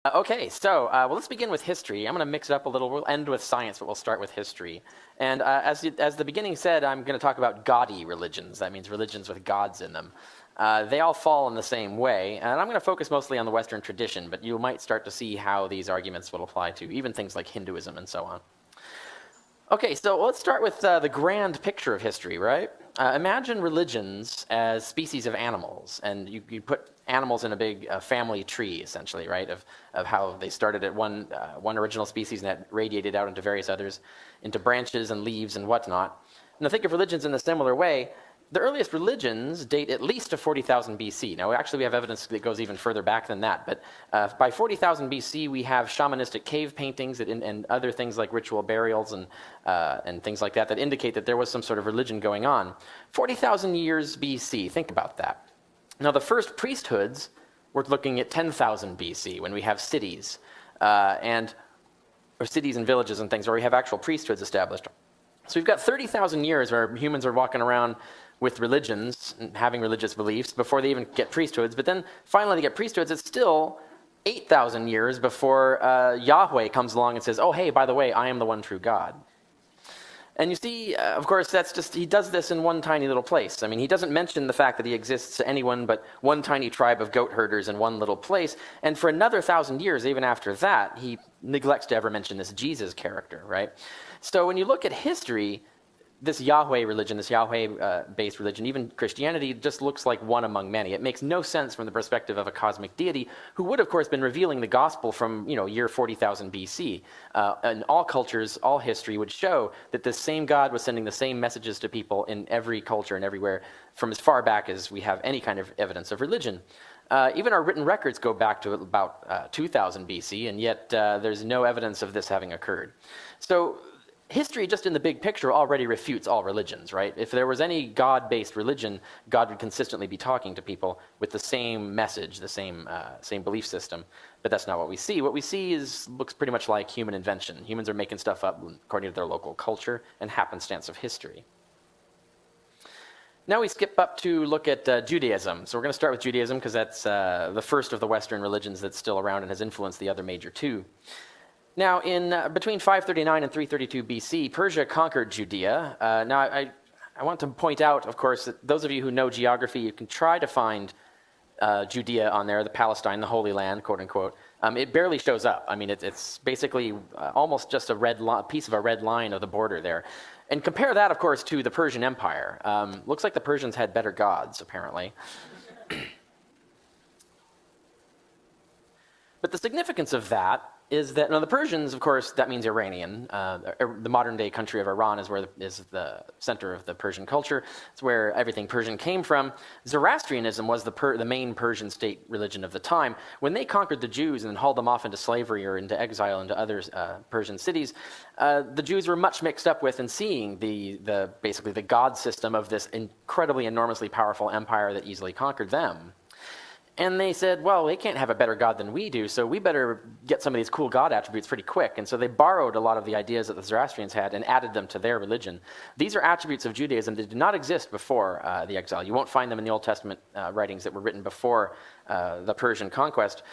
Let's begin with history. I'm going to mix it up a little. We'll end with science, but we'll start with history. And as the beginning said, I'm going to talk about gaudy religions. That means religions with gods in them. They all fall in the same way, and I'm going to focus mostly on the Western tradition, but you might start to see how these arguments will apply to even things like Hinduism and so on. Okay, so let's start with the grand picture of history, right? Imagine religions as species of animals, and you put animals in a big family tree, essentially, right, of how they started at one original species and that radiated out into various others, into branches and leaves and whatnot. Now think of religions in a similar way. The earliest religions date at least to 40,000 BC. Now, actually, we have evidence that goes even further back than that. But by 40,000 BC, we have shamanistic cave paintings and other things like ritual burials and things like that indicate that there was some sort of religion going on. 40,000 years BC, think about that. Now, the first priesthoods, we're looking at 10,000 BC when we have cities, or cities and villages and things where we have actual priesthoods established. So we've got 30,000 years where humans are walking around with religions and having religious beliefs before they even get priesthoods. But then finally they get priesthoods. It's still 8,000 years before Yahweh comes along and says, oh, hey, by the way, I am the one true God. And you see, of course, he does this in one tiny little place. I mean, he doesn't mention the fact that he exists to anyone but one tiny tribe of goat herders in one little place. And for another 1,000 years, even after that, he neglects to ever mention this Jesus character, right? So when you look at history, this Yahweh religion, this Yahweh-based religion, even Christianity, just looks like one among many. It makes no sense from the perspective of a cosmic deity who would, of course, been revealing the gospel from, year 40,000 BC. And all cultures, all history would show that this same God was sending the same messages to people in every culture and everywhere from as far back as we have any kind of evidence of religion. Even our written records go back to about 2000 BC, and yet there's no evidence of this having occurred. So history, just in the big picture, already refutes all religions, right? If there was any God-based religion, God would consistently be talking to people with the same message, the same belief system. But that's not what we see. What we see looks pretty much like human invention. Humans are making stuff up according to their local culture and happenstance of history. Now we skip up to look at Judaism. So we're going to start with Judaism because that's the first of the Western religions that's still around and has influenced the other major two. Now, in between 539 and 332 BC, Persia conquered Judea. Now, I want to point out, of course, that those of you who know geography, you can try to find Judea on there, the Palestine, the Holy Land, quote unquote. It barely shows up. I mean, it's basically almost just a piece of a red line of the border there. And compare that, of course, to the Persian Empire. Looks like the Persians had better gods, apparently. But the significance of that is that, now the Persians, of course, that means Iranian. The modern-day country of Iran is the center of the Persian culture. It's where everything Persian came from. Zoroastrianism was the main Persian state religion of the time. When they conquered the Jews and hauled them off into slavery or into exile into other Persian cities, the Jews were much mixed up with and seeing basically the god system of this incredibly, enormously powerful empire that easily conquered them. And they said, well, they can't have a better God than we do, so we better get some of these cool God attributes pretty quick. And so they borrowed a lot of the ideas that the Zoroastrians had and added them to their religion. These are attributes of Judaism that did not exist before the exile. You won't find them in the Old Testament writings that were written before the Persian conquest.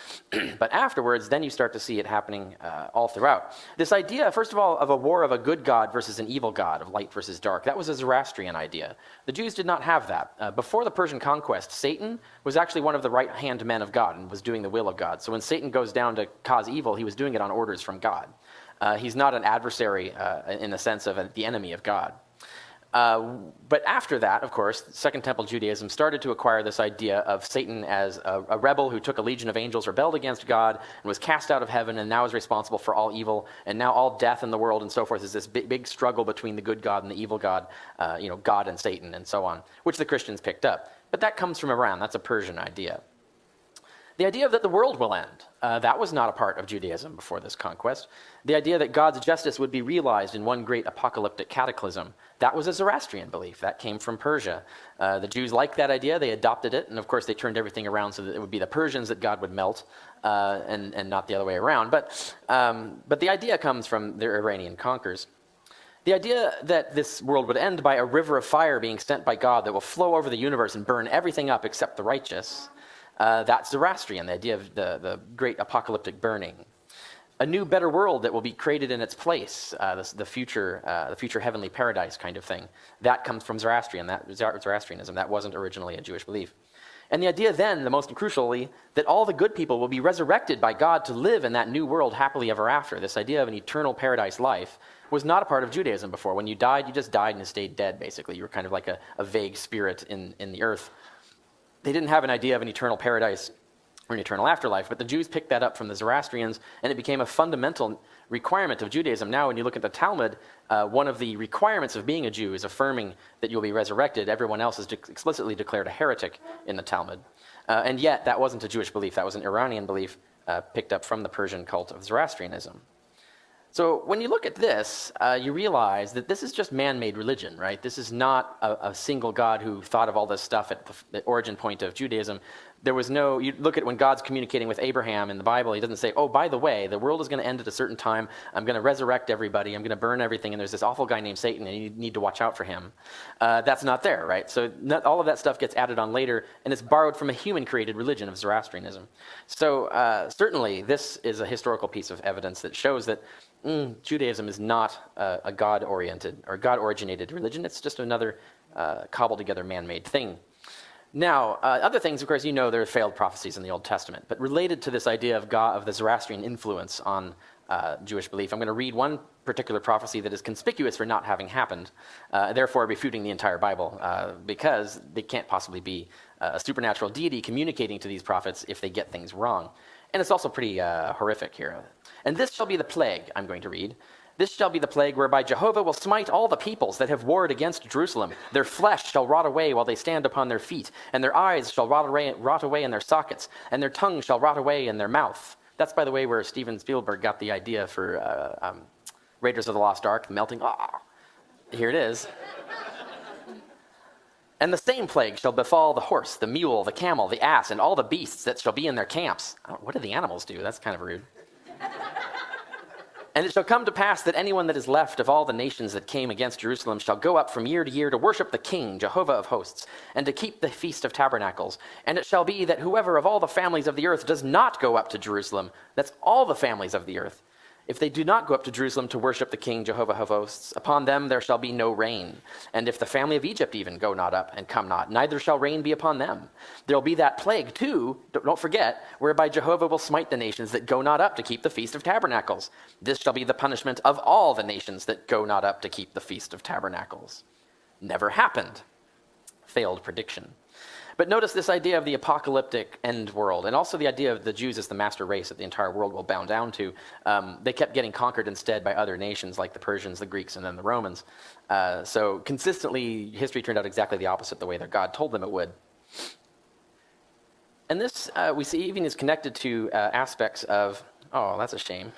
But afterwards, then you start to see it happening all throughout. This idea, first of all, of a war of a good God versus an evil God, of light versus dark, that was a Zoroastrian idea. The Jews did not have that. Before the Persian conquest, Satan was actually one of the right-hand men of God and was doing the will of God. So when Satan goes down to cause evil, he was doing it on orders from God. He's not an adversary in the sense of the enemy of God. But after that, of course, Second Temple Judaism started to acquire this idea of Satan as a rebel who took a legion of angels, rebelled against God, and was cast out of heaven, and now is responsible for all evil, and now all death in the world and so forth is this big struggle between the good God and the evil God, God and Satan and so on, which the Christians picked up. But that comes from Iran. That's a Persian idea. The idea that the world will end, that was not a part of Judaism before this conquest. The idea that God's justice would be realized in one great apocalyptic cataclysm, that was a Zoroastrian belief. That came from Persia. The Jews liked that idea. They adopted it. And of course, they turned everything around so that it would be the Persians that God would melt and not the other way around. But the idea comes from the Iranian conquerors. The idea that this world would end by a river of fire being sent by God that will flow over the universe and burn everything up except the righteous, That's Zoroastrian, the idea of the great apocalyptic burning. A new, better world that will be created in its place, the future heavenly paradise kind of thing. That comes from Zoroastrianism. That wasn't originally a Jewish belief. And the idea then, the most crucially, that all the good people will be resurrected by God to live in that new world happily ever after. This idea of an eternal paradise life was not a part of Judaism before. When you died, you just died and stayed dead, basically. You were kind of like a vague spirit in the earth. They didn't have an idea of an eternal paradise or an eternal afterlife, but the Jews picked that up from the Zoroastrians, and it became a fundamental requirement of Judaism. Now, when you look at the Talmud, one of the requirements of being a Jew is affirming that you'll be resurrected. Everyone else is explicitly declared a heretic in the Talmud. And yet, that wasn't a Jewish belief. That was an Iranian belief picked up from the Persian cult of Zoroastrianism. So when you look at this, you realize that this is just man-made religion, right? This is not a single God who thought of all this stuff at the origin point of Judaism. There was no, you look at when God's communicating with Abraham in the Bible, he doesn't say, oh, by the way, the world is going to end at a certain time. I'm going to resurrect everybody. I'm going to burn everything. And there's this awful guy named Satan, and you need to watch out for him. That's not there, right? So all of that stuff gets added on later, and it's borrowed from a human-created religion of Zoroastrianism. So certainly this is a historical piece of evidence that shows that Judaism is not a God-oriented or God-originated religion. It's just another cobbled-together man-made thing. Now, other things, of course, you know there are failed prophecies in the Old Testament, but related to this idea of God, of the Zoroastrian influence on Jewish belief, I'm going to read one particular prophecy that is conspicuous for not having happened, therefore refuting the entire Bible, because they can't possibly be a supernatural deity communicating to these prophets if they get things wrong. And it's also pretty horrific here. And this shall be the plague, I'm going to read. This shall be the plague whereby Jehovah will smite all the peoples that have warred against Jerusalem. Their flesh shall rot away while they stand upon their feet, and their eyes shall rot away in their sockets, and their tongue shall rot away in their mouth. That's, by the way, where Steven Spielberg got the idea for Raiders of the Lost Ark, melting. Here it is. And the same plague shall befall the horse, the mule, the camel, the ass, and all the beasts that shall be in their camps. What do the animals do? That's kind of rude. And it shall come to pass that anyone that is left of all the nations that came against Jerusalem shall go up from year to year to worship the King, Jehovah of hosts, and to keep the Feast of Tabernacles. And it shall be that whoever of all the families of the earth does not go up to Jerusalem, that's all the families of the earth, if they do not go up to Jerusalem to worship the King, Jehovah of hosts, upon them there shall be no rain. And if the family of Egypt even go not up and come not, neither shall rain be upon them. There will be that plague too, don't forget, whereby Jehovah will smite the nations that go not up to keep the Feast of Tabernacles. This shall be the punishment of all the nations that go not up to keep the Feast of Tabernacles. Never happened. Failed prediction. But notice this idea of the apocalyptic end world, and also the idea of the Jews as the master race that the entire world will bow down to. They kept getting conquered instead by other nations like the Persians, the Greeks, and then the Romans. So consistently, history turned out exactly the opposite the way that God told them it would. And this, we see, even is connected to aspects of, oh, that's a shame.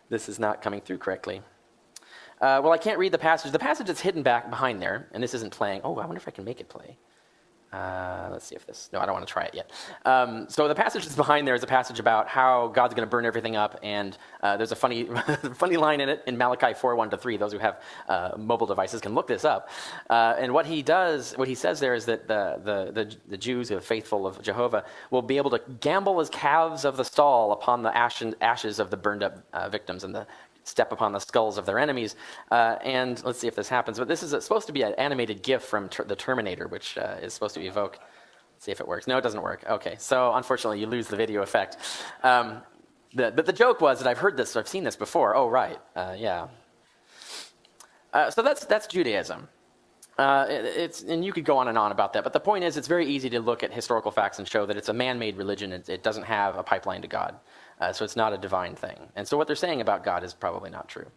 This is not coming through correctly. Well, I can't read the passage. The passage is hidden back behind there, and this isn't playing. Oh, I wonder if I can make it play. Let's see if this, no, I don't want to try it yet. So the passage that's behind there is a passage about how God's going to burn everything up, and there's a funny funny line in it in Malachi 4:1-3. Those who have mobile devices can look this up. And what he says there is that the Jews who are faithful of Jehovah will be able to gamble as calves of the stall upon the ashes of the burned up victims and step upon the skulls of their enemies. And let's see if this happens. But this is supposed to be an animated GIF from the Terminator, which is supposed to evoke. Let's see if it works. No, it doesn't work. Okay, so unfortunately, you lose the video effect. But the joke was that I've seen this before. Oh, right, yeah. So that's Judaism. And you could go on and on about that, but the point is it's very easy to look at historical facts and show that it's a man-made religion. It doesn't have a pipeline to God, so it's not a divine thing. And so what they're saying about God is probably not true.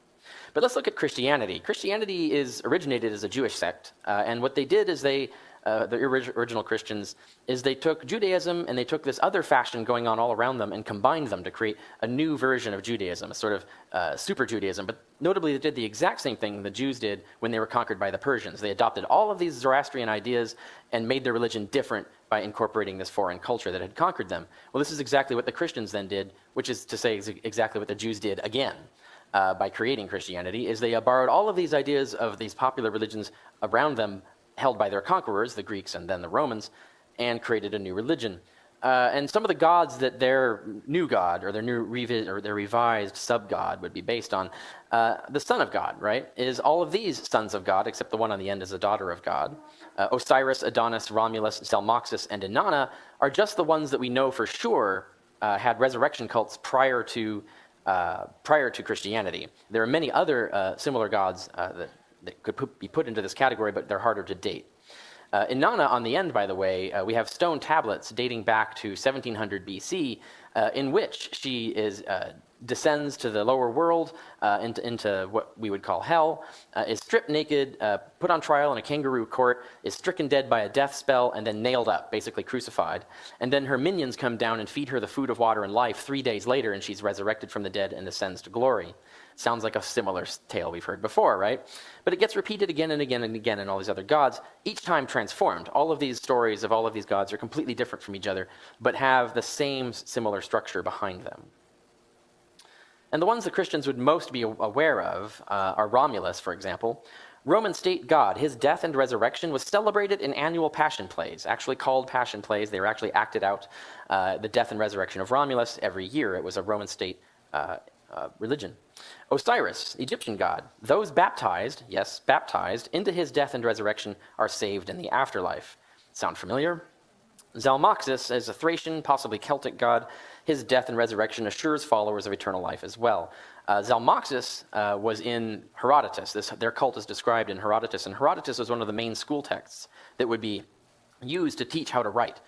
But let's look at Christianity. Christianity originated as a Jewish sect, and what they did is the original Christians, is they took Judaism and they took this other fashion going on all around them and combined them to create a new version of Judaism, a sort of super Judaism. But notably, they did the exact same thing the Jews did when they were conquered by the Persians. They adopted all of these Zoroastrian ideas and made their religion different by incorporating this foreign culture that had conquered them. Well, this is exactly what the Christians then did, which is to say exactly what the Jews did again. By creating Christianity, is they borrowed all of these ideas of these popular religions around them held by their conquerors, the Greeks and then the Romans, and created a new religion. And some of the gods that their new god or their revised sub-god would be based on, the son of God, right, is all of these sons of God, except the one on the end is a daughter of God. Osiris, Adonis, Romulus, Zalmoxis, and Inanna are just the ones that we know for sure had resurrection cults prior to Christianity. There are many other similar gods that could be put into this category, but they're harder to date. Inanna, on the end, by the way, we have stone tablets dating back to 1700 BC, in which she descends to the lower world, into what we would call hell, is stripped naked, put on trial in a kangaroo court, is stricken dead by a death spell, and then nailed up, basically crucified. And then her minions come down and feed her the food of water and life 3 days later, and she's resurrected from the dead and ascends to glory. Sounds like a similar tale we've heard before, right? But it gets repeated again and again and again in all these other gods, each time transformed. All of these stories of all of these gods are completely different from each other, but have the same similar structure behind them. And the ones that Christians would most be aware of are Romulus, for example. Roman state god, his death and resurrection was celebrated in annual passion plays, actually called passion plays. They were actually acted out, the death and resurrection of Romulus every year. It was a Roman state religion. Osiris, Egyptian god, those baptized, yes, baptized, into his death and resurrection are saved in the afterlife. Sound familiar? Zalmoxis is a Thracian, possibly Celtic god. His death and resurrection assures followers of eternal life as well. Zalmoxis was in Herodotus. Their cult is described in Herodotus, and Herodotus was one of the main school texts that would be used to teach how to write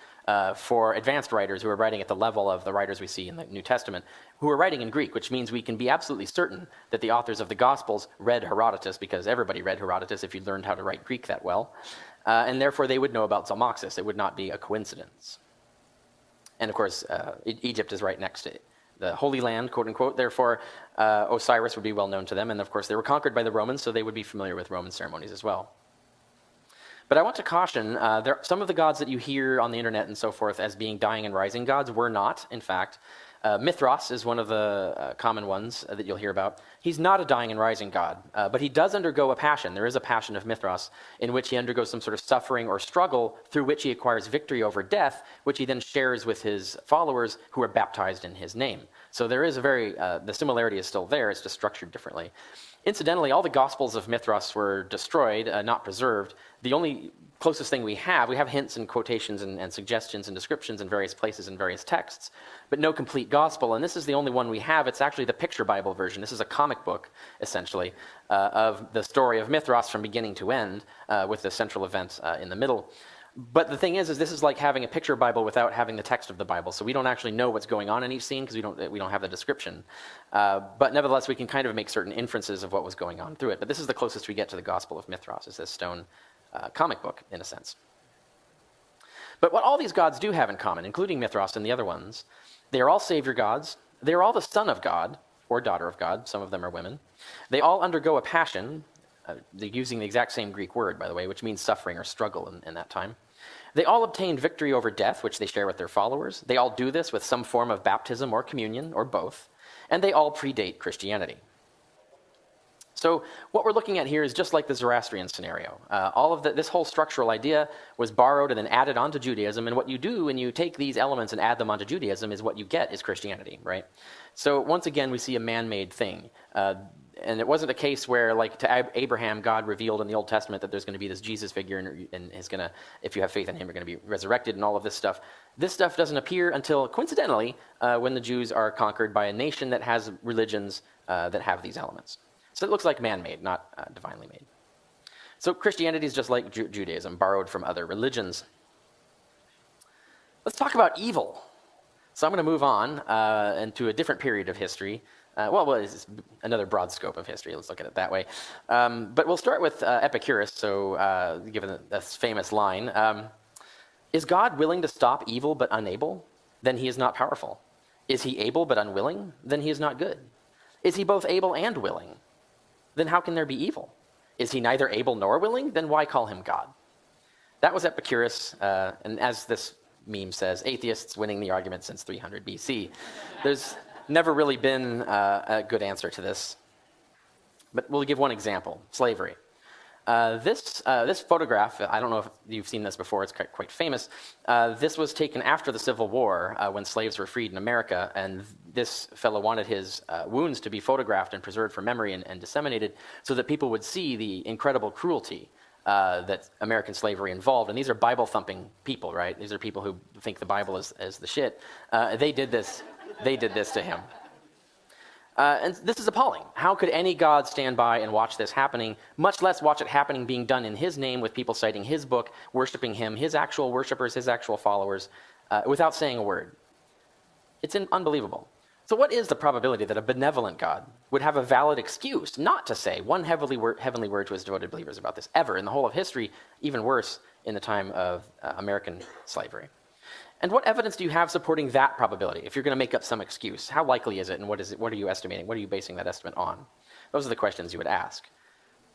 for advanced writers who are writing at the level of the writers we see in the New Testament, who are writing in Greek, which means we can be absolutely certain that the authors of the Gospels read Herodotus, because everybody read Herodotus if you learned how to write Greek that well. And therefore they would know about Zalmoxis. It would not be a coincidence. And of course, Egypt is right next to it, the Holy Land, quote unquote. Therefore, Osiris would be well known to them. And of course, they were conquered by the Romans, so they would be familiar with Roman ceremonies as well. But I want to caution, some of the gods that you hear on the internet and so forth as being dying and rising gods were not, in fact. Mithras is one of the common ones that you'll hear about. He's not a dying and rising god, but he does undergo a passion. There is a passion of Mithras in which he undergoes some sort of suffering or struggle through which he acquires victory over death, which he then shares with his followers who are baptized in his name. So there is the similarity is still there, it's just structured differently. Incidentally, all the Gospels of Mithras were destroyed, not preserved. The only closest thing we have hints and quotations and suggestions and descriptions in various places in various texts, but no complete gospel. And this is the only one we have. It's actually the picture Bible version. This is a comic book, essentially, of the story of Mithras from beginning to end, with the central event in the middle. But the thing is this is like having a picture Bible without having the text of the Bible. So we don't actually know what's going on in each scene because we don't have the description. But nevertheless, we can kind of make certain inferences of what was going on through it. But this is the closest we get to the Gospel of Mithras, is this stone comic book, in a sense. But what all these gods do have in common, including Mithras and the other ones, they are all savior gods. They are all the son of God or daughter of God. Some of them are women. They all undergo a passion. They're using the exact same Greek word, by the way, which means suffering or struggle in that time. They all obtained victory over death, which they share with their followers. They all do this with some form of baptism or communion, or both. And they all predate Christianity. So what we're looking at here is just like the Zoroastrian scenario. This whole structural idea was borrowed and then added onto Judaism. And what you do when you take these elements and add them onto Judaism is what you get is Christianity, right? So once again, we see a man-made thing. And it wasn't a case where, like to Abraham, God revealed in the Old Testament that there's going to be this Jesus figure and he's going to, if you have faith in him, you're going to be resurrected and all of this stuff. This stuff doesn't appear until, coincidentally, when the Jews are conquered by a nation that has religions that have these elements. So it looks like man-made, not divinely made. So Christianity is just like Judaism, borrowed from other religions. Let's talk about evil. So I'm going to move on into a different period of history. It's another broad scope of history. Let's look at it that way. But we'll start with Epicurus, so given this famous line. Is God willing to stop evil but unable? Then he is not powerful. Is he able but unwilling? Then he is not good. Is he both able and willing? Then how can there be evil? Is he neither able nor willing? Then why call him God? That was Epicurus, and as this meme says, atheists winning the argument since 300 BC. There's never really been a good answer to this. But we'll give one example, slavery. This photograph, I don't know if you've seen this before, it's quite famous. This was taken after the Civil War when slaves were freed in America, and this fellow wanted his wounds to be photographed and preserved for memory and disseminated so that people would see the incredible cruelty that American slavery involved. And these are Bible-thumping people, right? These are people who think the Bible is the shit. They did this to him. And this is appalling. How could any god stand by and watch this happening, much less watch it happening being done in his name with people citing his book, worshiping him, his actual worshipers, his actual followers, without saying a word? It's unbelievable. So what is the probability that a benevolent God would have a valid excuse not to say one heavenly word to his devoted believers about this ever in the whole of history, even worse in the time of American slavery? And what evidence do you have supporting that probability? If you're going to make up some excuse, how likely is it, and what are you estimating? What are you basing that estimate on? Those are the questions you would ask.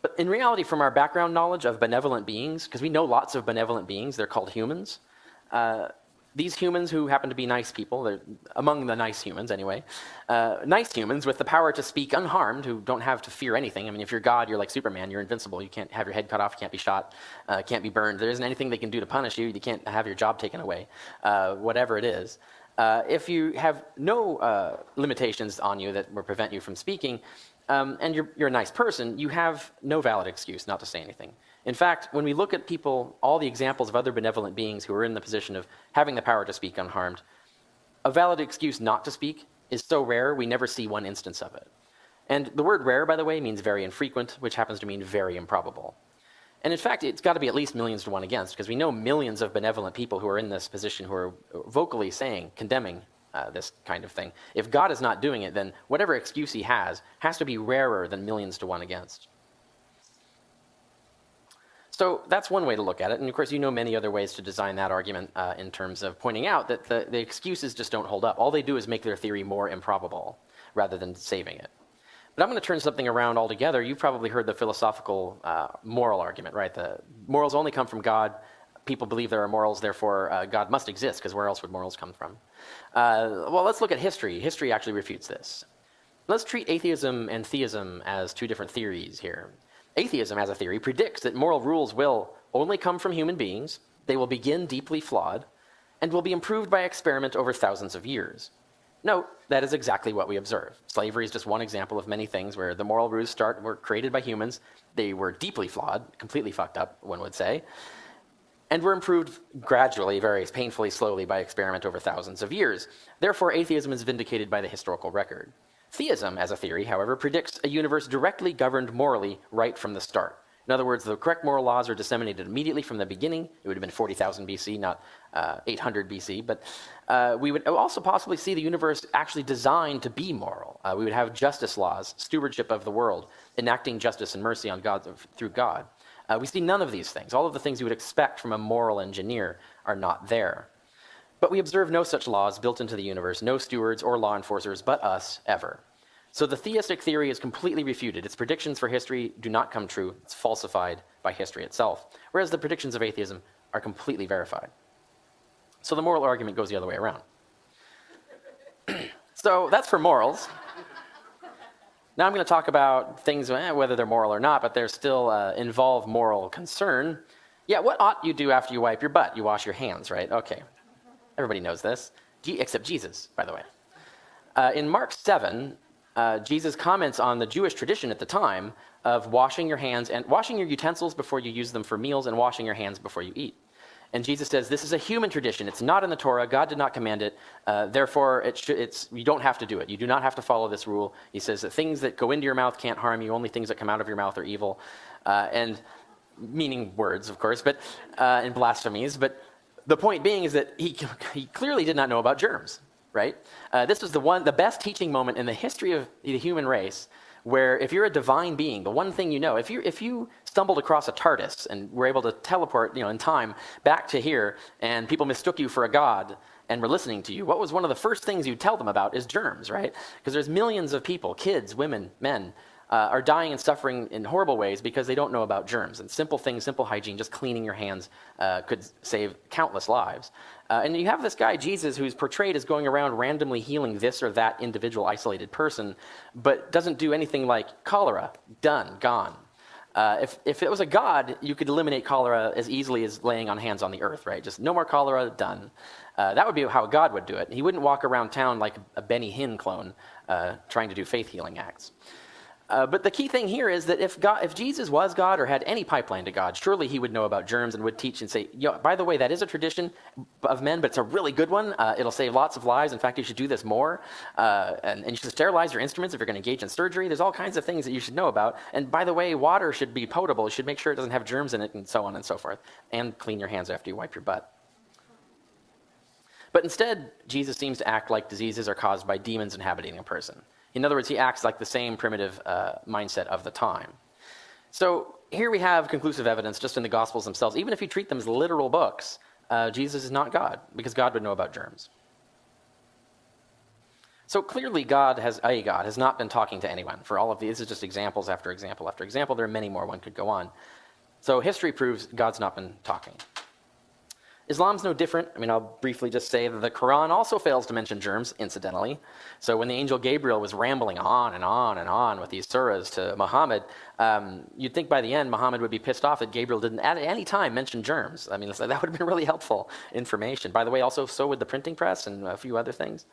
But in reality, from our background knowledge of benevolent beings, because we know lots of benevolent beings, they're called humans. These humans who happen to be nice people, they're among the nice humans anyway, nice humans with the power to speak unharmed, who don't have to fear anything. I mean, if you're God, you're like Superman, you're invincible. You can't have your head cut off, you can't be shot, can't be burned. There isn't anything they can do to punish you. You can't have your job taken away, whatever it is. If you have no limitations on you that will prevent you from speaking, and you're a nice person, you have no valid excuse not to say anything. In fact, when we look at people, all the examples of other benevolent beings who are in the position of having the power to speak unharmed, a valid excuse not to speak is so rare, we never see one instance of it. And the word rare, by the way, means very infrequent, which happens to mean very improbable. And in fact, it's got to be at least millions to one against, because we know millions of benevolent people who are in this position who are vocally saying, condemning this kind of thing. If God is not doing it, then whatever excuse he has to be rarer than millions to one against. So that's one way to look at it. And of course, you know many other ways to design that argument in terms of pointing out that the excuses just don't hold up. All they do is make their theory more improbable rather than saving it. But I'm going to turn something around altogether. You've probably heard the philosophical moral argument, right? The morals only come from God. People believe there are morals, therefore God must exist, because where else would morals come from? Well, let's look at history. History actually refutes this. Let's treat atheism and theism as two different theories here. Atheism, as a theory, predicts that moral rules will only come from human beings, they will begin deeply flawed, and will be improved by experiment over thousands of years. Note, that is exactly what we observe. Slavery is just one example of many things where the moral rules were created by humans, they were deeply flawed, completely fucked up, one would say, and were improved gradually, very painfully, slowly by experiment over thousands of years. Therefore, atheism is vindicated by the historical record. Theism, as a theory, however, predicts a universe directly governed morally right from the start. In other words, the correct moral laws are disseminated immediately from the beginning. It would have been 40,000 BC, not 800 BC. But we would also possibly see the universe actually designed to be moral. We would have justice laws, stewardship of the world, enacting justice and mercy on God through God. We see none of these things. All of the things you would expect from a moral engineer are not there. But we observe no such laws built into the universe, no stewards or law enforcers but us, ever. So the theistic theory is completely refuted. Its predictions for history do not come true. It's falsified by history itself. Whereas the predictions of atheism are completely verified. So the moral argument goes the other way around. So that's for morals. Now I'm going to talk about things, whether they're moral or not, but they still involve moral concern. Yeah, what ought you do after you wipe your butt? You wash your hands, right? Okay. Everybody knows this, except Jesus, by the way. In Mark 7, Jesus comments on the Jewish tradition at the time of washing your hands and washing your utensils before you use them for meals and washing your hands before you eat. And Jesus says, this is a human tradition. It's not in the Torah. God did not command it. Therefore, you don't have to do it. You do not have to follow this rule. He says that things that go into your mouth can't harm you. Only things that come out of your mouth are evil. And meaning words, of course, but and blasphemies. But the point being is that he clearly did not know about germs, right? This was the best teaching moment in the history of the human race, where if you're a divine being, the one thing you know, if you stumbled across a TARDIS and were able to teleport, in time back to here, and people mistook you for a god and were listening to you, what was one of the first things you'd tell them about is germs, right? Because there's millions of people, kids, women, men, are dying and suffering in horrible ways because they don't know about germs. And simple things, simple hygiene, just cleaning your hands could save countless lives. And you have this guy, Jesus, who's portrayed as going around randomly healing this or that individual isolated person, but doesn't do anything like cholera, done, gone. If it was a god, you could eliminate cholera as easily as laying on hands on the earth, right? Just no more cholera, done. That would be how a god would do it. He wouldn't walk around town like a Benny Hinn clone trying to do faith healing acts. But the key thing here is that if Jesus was God or had any pipeline to God, surely he would know about germs and would teach and say, by the way, that is a tradition of men, but it's a really good one. It'll save lots of lives. In fact, you should do this more. And you should sterilize your instruments if you're going to engage in surgery. There's all kinds of things that you should know about. And by the way, water should be potable. You should make sure it doesn't have germs in it and so on and so forth. And clean your hands after you wipe your butt. But instead, Jesus seems to act like diseases are caused by demons inhabiting a person. In other words, he acts like the same primitive mindset of the time. So here we have conclusive evidence just in the Gospels themselves. Even if you treat them as literal books, Jesus is not God, because God would know about germs. So clearly God has not been talking to anyone. For all of these, this is just examples after example after example. There are many more, one could go on. So history proves God's not been talking. Islam's no different. I'll briefly just say that the Quran also fails to mention germs, incidentally. So when the angel Gabriel was rambling on and on and on with these surahs to Muhammad, you'd think by the end Muhammad would be pissed off that Gabriel didn't at any time mention germs. That would have been really helpful information. By the way, also so would the printing press and a few other things.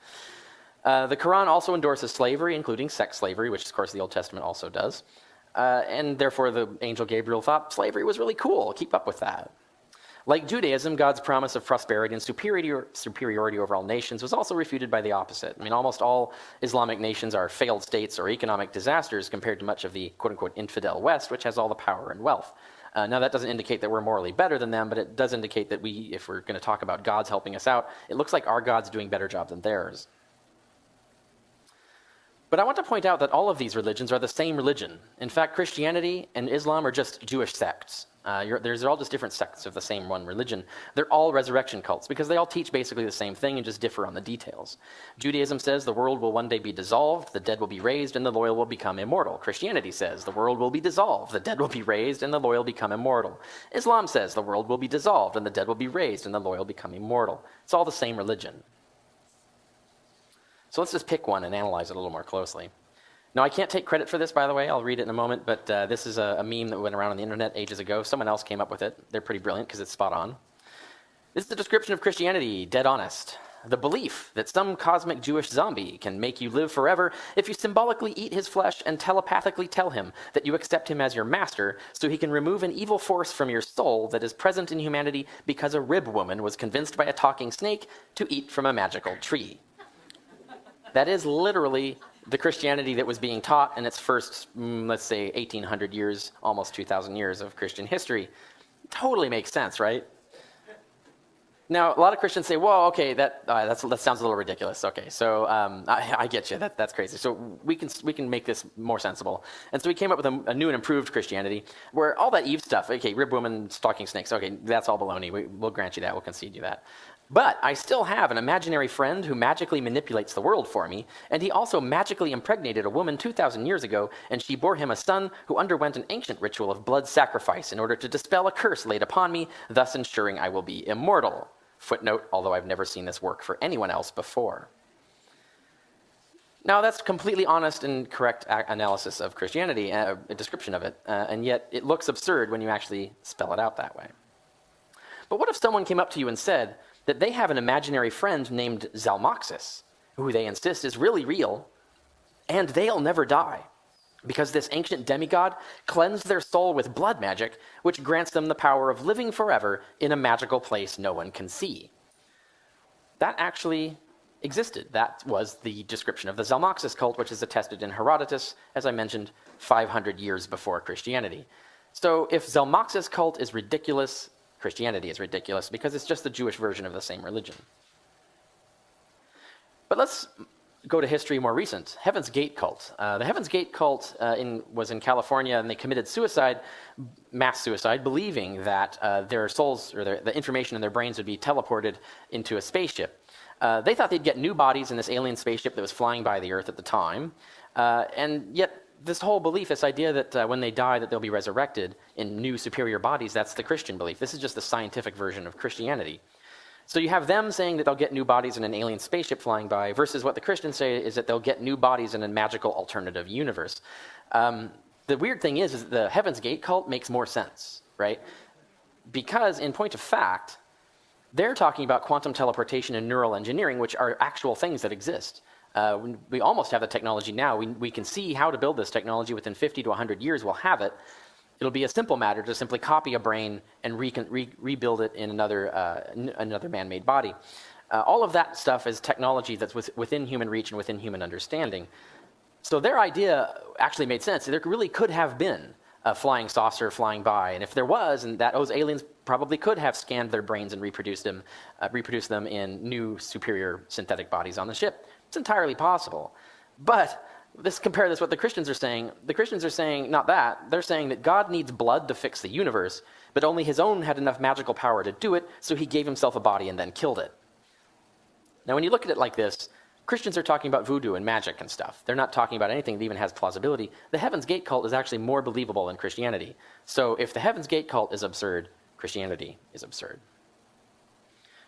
The Quran also endorses slavery, including sex slavery, which of course the Old Testament also does. And therefore the angel Gabriel thought slavery was really cool. Keep up with that. Like Judaism, God's promise of prosperity and superiority over all nations was also refuted by the opposite. Almost all Islamic nations are failed states or economic disasters compared to much of the quote-unquote infidel West, which has all the power and wealth. Now, that doesn't indicate that we're morally better than them, but it does indicate that if we're going to talk about God's helping us out, it looks like our God's doing a better job than theirs. But I want to point out that all of these religions are the same religion. In fact, Christianity and Islam are just Jewish sects. They're all just different sects of the same one religion. They're all resurrection cults because they all teach basically the same thing and just differ on the details. Judaism says the world will one day be dissolved, the dead will be raised, and the loyal will become immortal. Christianity says the world will be dissolved, the dead will be raised, and the loyal become immortal. Islam says the world will be dissolved, and the dead will be raised, and the loyal become immortal. It's all the same religion. So let's just pick one and analyze it a little more closely. Now, I can't take credit for this, by the way. I'll read it in a moment, but this is a meme that went around on the internet ages ago. Someone else came up with it. They're pretty brilliant because it's spot on. This is the description of Christianity, dead honest. The belief that some cosmic Jewish zombie can make you live forever if you symbolically eat his flesh and telepathically tell him that you accept him as your master so he can remove an evil force from your soul that is present in humanity because a rib woman was convinced by a talking snake to eat from a magical tree. That is literally the Christianity that was being taught in its first, let's say, 1,800 years, almost 2,000 years of Christian history. Totally makes sense, right? Now, a lot of Christians say, "Whoa, okay, that sounds a little ridiculous." Okay, so I get you. That's crazy. So we can make this more sensible. And so we came up with a new and improved Christianity where all that Eve stuff, okay, rib woman, stalking snakes, okay, that's all baloney. We'll grant you that. We'll concede you that. But I still have an imaginary friend who magically manipulates the world for me, and he also magically impregnated a woman 2,000 years ago, and she bore him a son who underwent an ancient ritual of blood sacrifice in order to dispel a curse laid upon me, thus ensuring I will be immortal. Footnote, although I've never seen this work for anyone else before. Now, that's completely honest and correct analysis of Christianity, a description of it, and yet it looks absurd when you actually spell it out that way. But what if someone came up to you and said that they have an imaginary friend named Zalmoxis, who they insist is really real, and they'll never die, because this ancient demigod cleansed their soul with blood magic, which grants them the power of living forever in a magical place no one can see. That actually existed. That was the description of the Zalmoxis cult, which is attested in Herodotus, as I mentioned, 500 years before Christianity. So if Zalmoxis cult is ridiculous, Christianity is ridiculous because it's just the Jewish version of the same religion. But let's go to history more recent. Heaven's Gate cult. The Heaven's Gate cult was in California, and they committed suicide, mass suicide, believing that their souls or the information in their brains would be teleported into a spaceship. They thought they'd get new bodies in this alien spaceship that was flying by the Earth at the time, and yet this whole belief, this idea that when they die that they'll be resurrected in new superior bodies, that's the Christian belief. This is just the scientific version of Christianity. So you have them saying that they'll get new bodies in an alien spaceship flying by versus what the Christians say is that they'll get new bodies in a magical alternative universe. The weird thing is the Heaven's Gate cult makes more sense, right? Because in point of fact, they're talking about quantum teleportation and neural engineering, which are actual things that exist. We almost have the technology now. We can see how to build this technology within 50 to 100 years. We'll have it. It'll be a simple matter to simply copy a brain and rebuild it in another man-made body. All of that stuff is technology that's within human reach and within human understanding. So their idea actually made sense. There really could have been a flying saucer flying by, and if there was, and that those aliens probably could have scanned their brains and reproduced them in new, superior synthetic bodies on the ship. It's entirely possible. But compare this with what the Christians are saying. The Christians are saying not that. They're saying that God needs blood to fix the universe, but only his own had enough magical power to do it, so he gave himself a body and then killed it. Now, when you look at it like this, Christians are talking about voodoo and magic and stuff. They're not talking about anything that even has plausibility. The Heaven's Gate cult is actually more believable than Christianity. So if the Heaven's Gate cult is absurd, Christianity is absurd.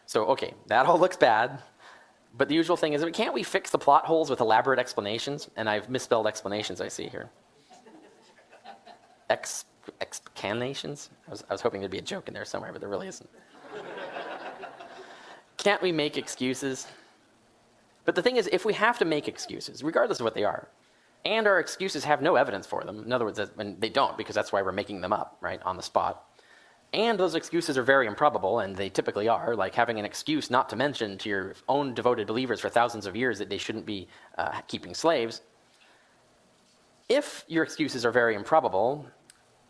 So, okay, that all looks bad. But the usual thing is, can't we fix the plot holes with elaborate explanations? And I've misspelled explanations, I see here. Excanations? I was hoping there'd be a joke in there somewhere, but there really isn't. Can't we make excuses? But the thing is, if we have to make excuses, regardless of what they are, and our excuses have no evidence for them, in other words, and they don't, because that's why we're making them up, right, on the spot, and those excuses are very improbable, and they typically are, like having an excuse not to mention to your own devoted believers for thousands of years that they shouldn't be keeping slaves. If your excuses are very improbable,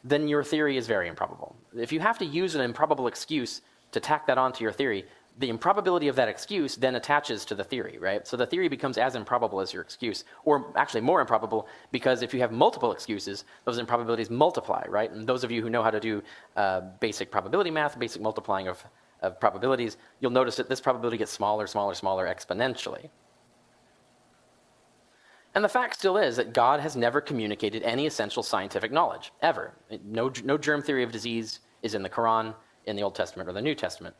then your theory is very improbable. If you have to use an improbable excuse to tack that onto your theory, the improbability of that excuse then attaches to the theory, right? So the theory becomes as improbable as your excuse, or actually more improbable, because if you have multiple excuses, those improbabilities multiply, right? And those of you who know how to do basic probability math, basic multiplying of probabilities, you'll notice that this probability gets smaller, smaller, smaller exponentially. And the fact still is that God has never communicated any essential scientific knowledge, ever. No germ theory of disease is in the Quran, in the Old Testament, or the New Testament,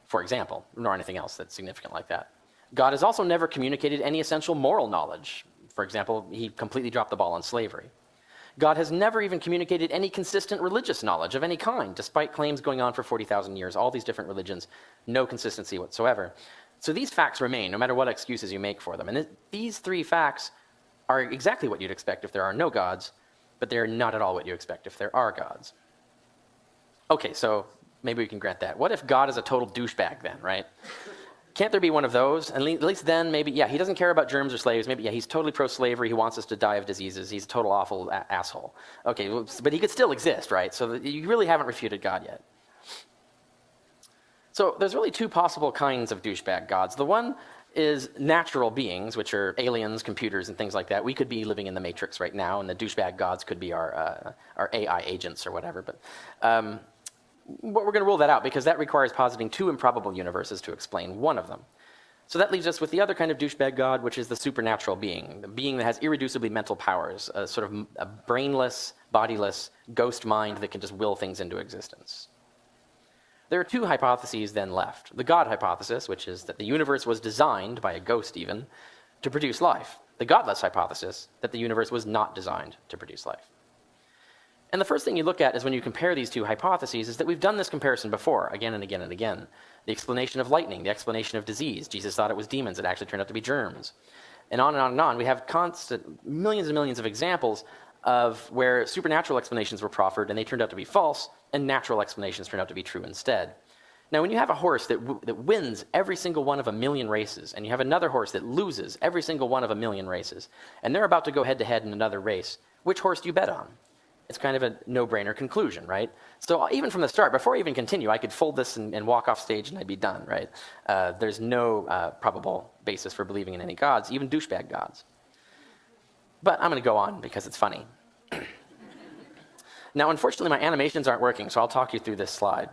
for example, nor anything else that's significant like that. God has also never communicated any essential moral knowledge. For example, he completely dropped the ball on slavery. God has never even communicated any consistent religious knowledge of any kind, despite claims going on for 40,000 years, all these different religions, no consistency whatsoever. So these facts remain, no matter what excuses you make for them. And these three facts are exactly what you'd expect if there are no gods, but they're not at all what you expect if there are gods. Okay, so maybe we can grant that. What if God is a total douchebag then, right? Can't there be one of those? At least then, maybe, yeah, he doesn't care about germs or slaves. Maybe, yeah, he's totally pro-slavery. He wants us to die of diseases. He's a total awful asshole. Okay, but he could still exist, right? So you really haven't refuted God yet. So there's really two possible kinds of douchebag gods. The one is natural beings, which are aliens, computers, and things like that. We could be living in the Matrix right now, and the douchebag gods could be our AI agents or whatever. But we're going to rule that out because that requires positing two improbable universes to explain one of them. So that leaves us with the other kind of douchebag god, which is the supernatural being, the being that has irreducibly mental powers, a sort of a brainless, bodiless, ghost mind that can just will things into existence. There are two hypotheses then left. The God hypothesis, which is that the universe was designed, by a ghost even, to produce life. The Godless hypothesis, that the universe was not designed to produce life. And the first thing you look at is when you compare these two hypotheses is that we've done this comparison before, again and again and again. The explanation of lightning, the explanation of disease. Jesus thought it was demons. It actually turned out to be germs. And on and on and on. We have constant millions and millions of examples of where supernatural explanations were proffered and they turned out to be false, and natural explanations turned out to be true instead. Now, when you have a horse that wins every single one of a million races, and you have another horse that loses every single one of a million races, and they're about to go head-to-head in another race, which horse do you bet on? It's kind of a no-brainer conclusion, right? So even from the start, before I even continue, I could fold this and walk off stage and I'd be done, right? There's no probable basis for believing in any gods, even douchebag gods. But I'm going to go on because it's funny. Now, unfortunately, my animations aren't working, so I'll talk you through this slide.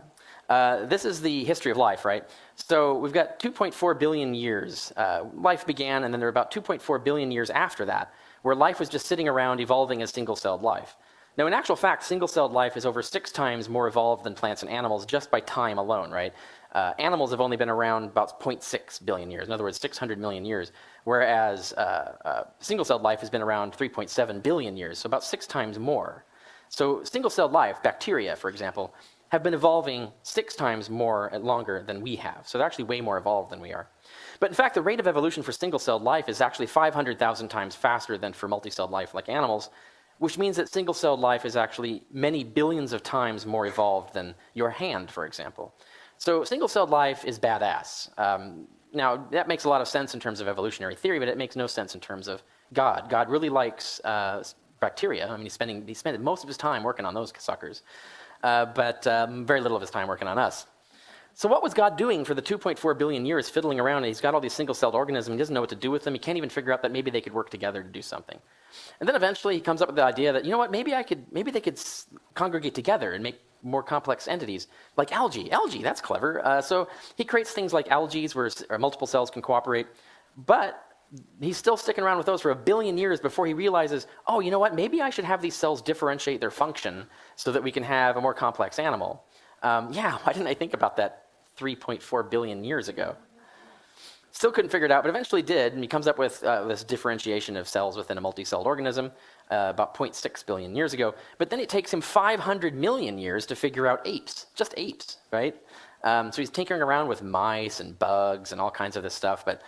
This is the history of life, right? So we've got 2.4 billion years. Life began, and then there were about 2.4 billion years after that, where life was just sitting around evolving as single-celled life. Now, in actual fact, single-celled life is over 6 times more evolved than plants and animals just by time alone, right? Animals have only been around about 0.6 billion years, in other words, 600 million years, whereas single-celled life has been around 3.7 billion years, so about 6 times more. So single-celled life, bacteria, for example, have been evolving 6 times more and longer than we have. So they're actually way more evolved than we are. But in fact, the rate of evolution for single-celled life is actually 500,000 times faster than for multi-celled life like animals, which means that single-celled life is actually many billions of times more evolved than your hand, for example. So single-celled life is badass. Now, that makes a lot of sense in terms of evolutionary theory, but it makes no sense in terms of God. God really likes bacteria. I mean, he spent most of his time working on those suckers, but very little of his time working on us. So what was God doing for the 2.4 billion years fiddling around? And he's got all these single-celled organisms. He doesn't know what to do with them. He can't even figure out that maybe they could work together to do something. And then eventually he comes up with the idea that, you know what, maybe they could congregate together and make more complex entities, like algae. Algae, that's clever. So he creates things like algae where multiple cells can cooperate, but he's still sticking around with those for 1 billion years before he realizes, oh, you know what, maybe I should have these cells differentiate their function so that we can have a more complex animal. Yeah, why didn't I think about that 3.4 billion years ago? Still couldn't figure it out, but eventually did, and he comes up with this differentiation of cells within a multicelled organism about 0.6 billion years ago. But then it takes him 500 million years to figure out apes, just apes, right? So he's tinkering around with mice and bugs and all kinds of this stuff, but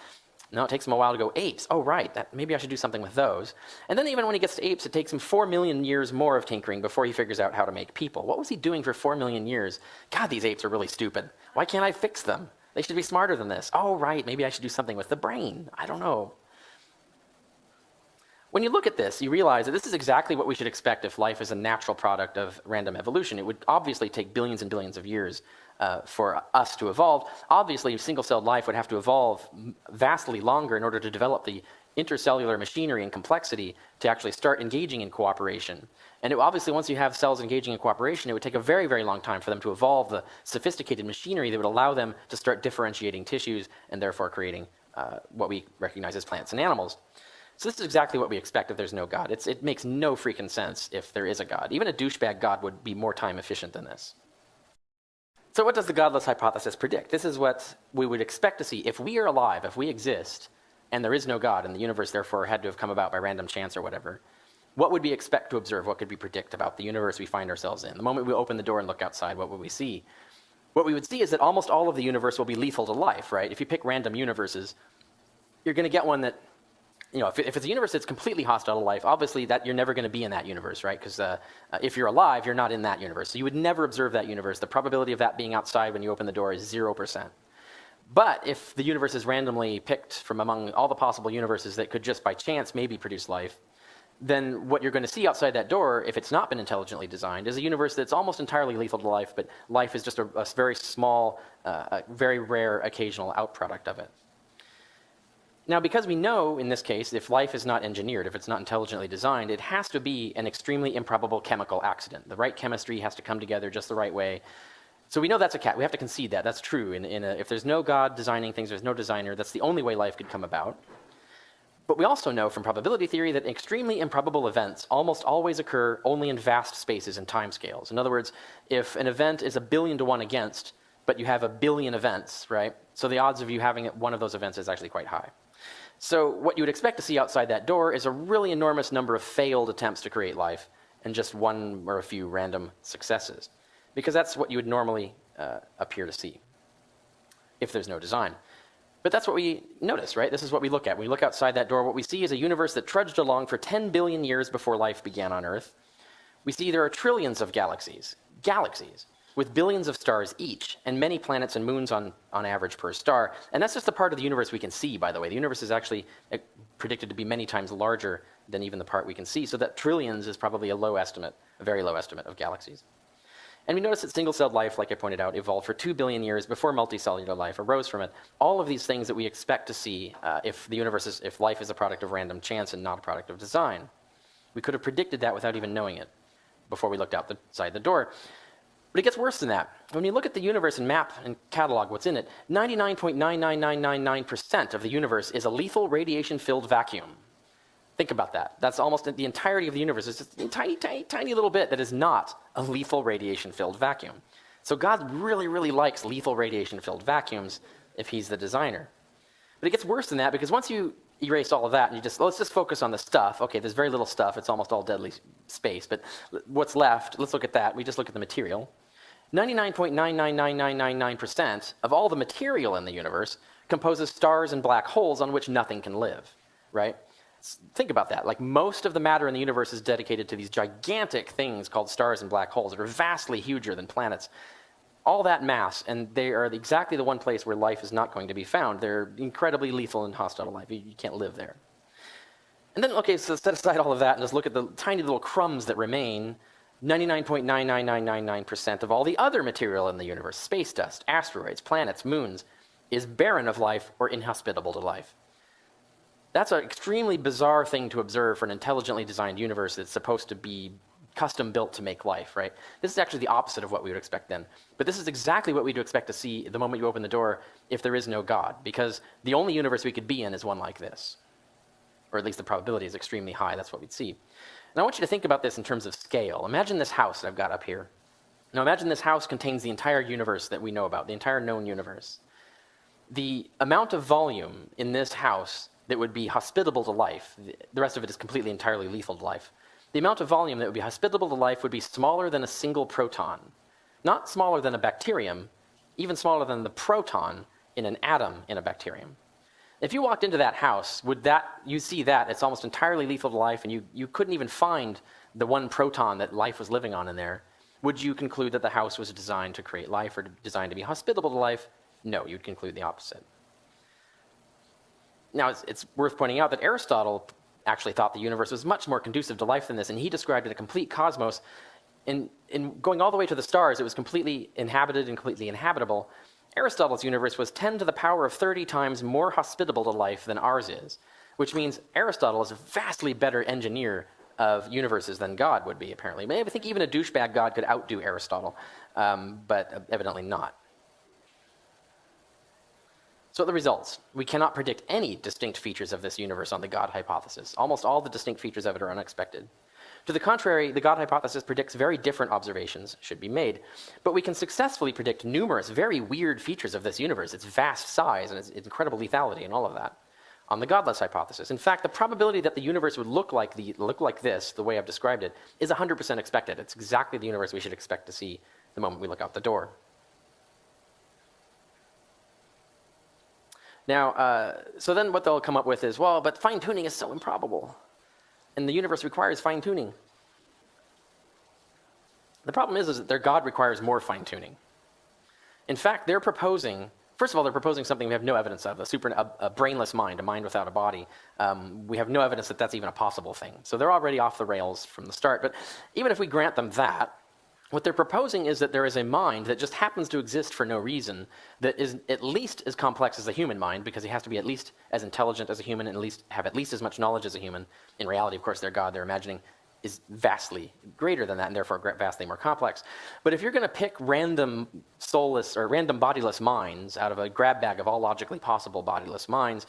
no, it takes him a while to go, apes, oh right, maybe I should do something with those. And then even when he gets to apes, it takes him 4 million years more of tinkering before he figures out how to make people. What was he doing for 4 million years? God, these apes are really stupid. Why can't I fix them? They should be smarter than this. Oh, right, maybe I should do something with the brain. I don't know. When you look at this, you realize that this is exactly what we should expect if life is a natural product of random evolution. It would obviously take billions and billions of years for us to evolve. Obviously, single-celled life would have to evolve vastly longer in order to develop the intercellular machinery and complexity to actually start engaging in cooperation. And obviously, once you have cells engaging in cooperation, it would take a very, very long time for them to evolve the sophisticated machinery that would allow them to start differentiating tissues and therefore creating what we recognize as plants and animals. So this is exactly what we expect if there's no God. It makes no freaking sense if there is a God. Even a douchebag God would be more time efficient than this. So what does the godless hypothesis predict? This is what we would expect to see. If we are alive, if we exist, and there is no God, and the universe therefore had to have come about by random chance or whatever, what would we expect to observe? What could we predict about the universe we find ourselves in? The moment we open the door and look outside, what would we see? What we would see is that almost all of the universe will be lethal to life, right? If you pick random universes, you're going to get one that, you know, if it's a universe that's completely hostile to life, obviously that you're never going to be in that universe, right? Because if you're alive, you're not in that universe. So you would never observe that universe. The probability of that being outside when you open the door is 0%. But if the universe is randomly picked from among all the possible universes that could just by chance maybe produce life, then what you're going to see outside that door, if it's not been intelligently designed, is a universe that's almost entirely lethal to life, but life is just a very small, very rare occasional outproduct of it. Now, because we know, in this case, if life is not engineered, if it's not intelligently designed, it has to be an extremely improbable chemical accident. The right chemistry has to come together just the right way. So we know that's a cat. We have to concede that. That's true. If there's no God designing things, there's no designer, that's the only way life could come about. But we also know from probability theory that extremely improbable events almost always occur only in vast spaces and timescales. In other words, if an event is 1 billion to 1 against, but you have 1 billion events, right? So the odds of you having one of those events is actually quite high. So what you would expect to see outside that door is a really enormous number of failed attempts to create life and just one or a few random successes, because that's what you would normally appear to see if there's no design. But that's what we notice, right? This is what we look at. When we look outside that door, what we see is a universe that trudged along for 10 billion years before life began on Earth. We see there are trillions of galaxies, with billions of stars each, and many planets and moons on average per star. And that's just the part of the universe we can see, by the way. The universe is actually predicted to be many times larger than even the part we can see, so that trillions is probably a low estimate, a very low estimate of galaxies. And we notice that single-celled life, like I pointed out, evolved for 2 billion years before multicellular life arose from it. All of these things that we expect to see if life is a product of random chance and not a product of design. We could have predicted that without even knowing it before we looked outside the door. But it gets worse than that. When you look at the universe and map and catalog what's in it, 99.99999% of the universe is a lethal radiation-filled vacuum. Think about that. That's almost the entirety of the universe. It's just a tiny, tiny, tiny little bit that is not a lethal radiation-filled vacuum. So God really, really likes lethal radiation-filled vacuums if he's the designer. But it gets worse than that, because once you erase all of that and let's just focus on the stuff. Okay, there's very little stuff. It's almost all deadly space. But what's left, let's look at that. We just look at the material. 99.999999% of all the material in the universe composes stars and black holes on which nothing can live, right? Think about that. Like, most of the matter in the universe is dedicated to these gigantic things called stars and black holes that are vastly huger than planets. All that mass, and they are exactly the one place where life is not going to be found. They're incredibly lethal and hostile to life. You can't live there. And then, okay, so set aside all of that and just look at the tiny little crumbs that remain. 99.99999% of all the other material in the universe, space dust, asteroids, planets, moons, is barren of life or inhospitable to life. That's an extremely bizarre thing to observe for an intelligently designed universe that's supposed to be custom built to make life, right? This is actually the opposite of what we would expect then. But this is exactly what we'd expect to see the moment you open the door if there is no God, because the only universe we could be in is one like this. Or at least the probability is extremely high. That's what we'd see. And I want you to think about this in terms of scale. Imagine this house that I've got up here. Now imagine this house contains the entire universe that we know about, the entire known universe. The amount of volume in this house that would be hospitable to life, the rest of it is completely entirely lethal to life. The amount of volume that would be hospitable to life would be smaller than a single proton. Not smaller than a bacterium, even smaller than the proton in an atom in a bacterium. If you walked into that house, you see that it's almost entirely lethal to life, and you couldn't even find the one proton that life was living on in there. Would you conclude that the house was designed to create life or designed to be hospitable to life? No, you'd conclude the opposite. Now, it's worth pointing out that Aristotle actually thought the universe was much more conducive to life than this, and he described it a complete cosmos. In going all the way to the stars, it was completely inhabited and completely inhabitable. Aristotle's universe was 10 to the power of 30 times more hospitable to life than ours is, which means Aristotle is a vastly better engineer of universes than God would be, apparently. I think even a douchebag God could outdo Aristotle, but evidently not. So the results. We cannot predict any distinct features of this universe on the God hypothesis. Almost all the distinct features of it are unexpected. To the contrary, the God hypothesis predicts very different observations should be made, but we can successfully predict numerous very weird features of this universe, its vast size and its incredible lethality and all of that, on the godless hypothesis. In fact, the probability that the universe would look like this, the way I've described it, is 100% expected. It's exactly the universe we should expect to see the moment we look out the door. Now, so then what they'll come up with is, well, but fine-tuning is so improbable, and the universe requires fine-tuning. The problem is that their God requires more fine-tuning. In fact, they're proposing, first of all, they're proposing something we have no evidence of, a brainless mind, a mind without a body. We have no evidence that that's even a possible thing. So they're already off the rails from the start. But even if we grant them that, what they're proposing is that there is a mind that just happens to exist for no reason, that is at least as complex as a human mind, because it has to be at least as intelligent as a human and have at least as much knowledge as a human. In reality, of course, their God, they're imagining, is vastly greater than that and therefore vastly more complex. But if you're going to pick random soulless or random bodiless minds out of a grab bag of all logically possible bodiless minds,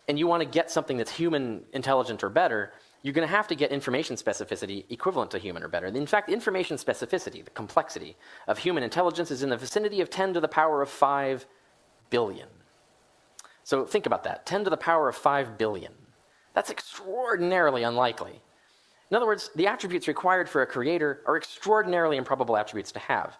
and you want to get something that's human intelligent or better, you're going to have to get information specificity equivalent to human or better. In fact, information specificity, the complexity of human intelligence, is in the vicinity of 10 to the power of 5 billion. So think about that, 10 to the power of 5 billion. That's extraordinarily unlikely. In other words, the attributes required for a creator are extraordinarily improbable attributes to have.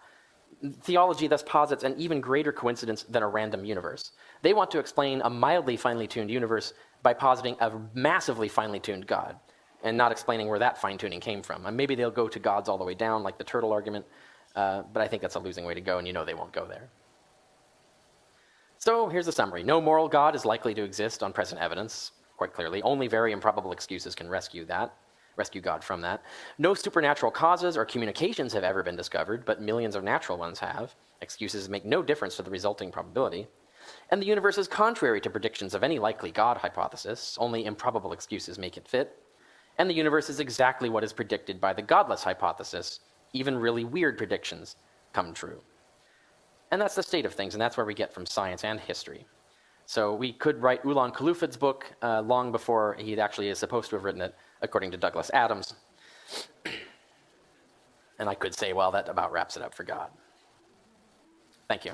Theology thus posits an even greater coincidence than a random universe. They want to explain a mildly finely tuned universe by positing a massively finely tuned God, and not explaining where that fine-tuning came from. And maybe they'll go to gods all the way down, like the turtle argument, but I think that's a losing way to go, and you know they won't go there. So here's the summary. No moral God is likely to exist on present evidence, quite clearly. Only very improbable excuses can rescue God from that. No supernatural causes or communications have ever been discovered, but millions of natural ones have. Excuses make no difference to the resulting probability. And the universe is contrary to predictions of any likely God hypothesis. Only improbable excuses make it fit. And the universe is exactly what is predicted by the godless hypothesis. Even really weird predictions come true. And that's the state of things, and that's where we get from science and history. So we could write Ulan Khulufid's book long before he actually is supposed to have written it, according to Douglas Adams. And I could say, well, that about wraps it up for God. Thank you.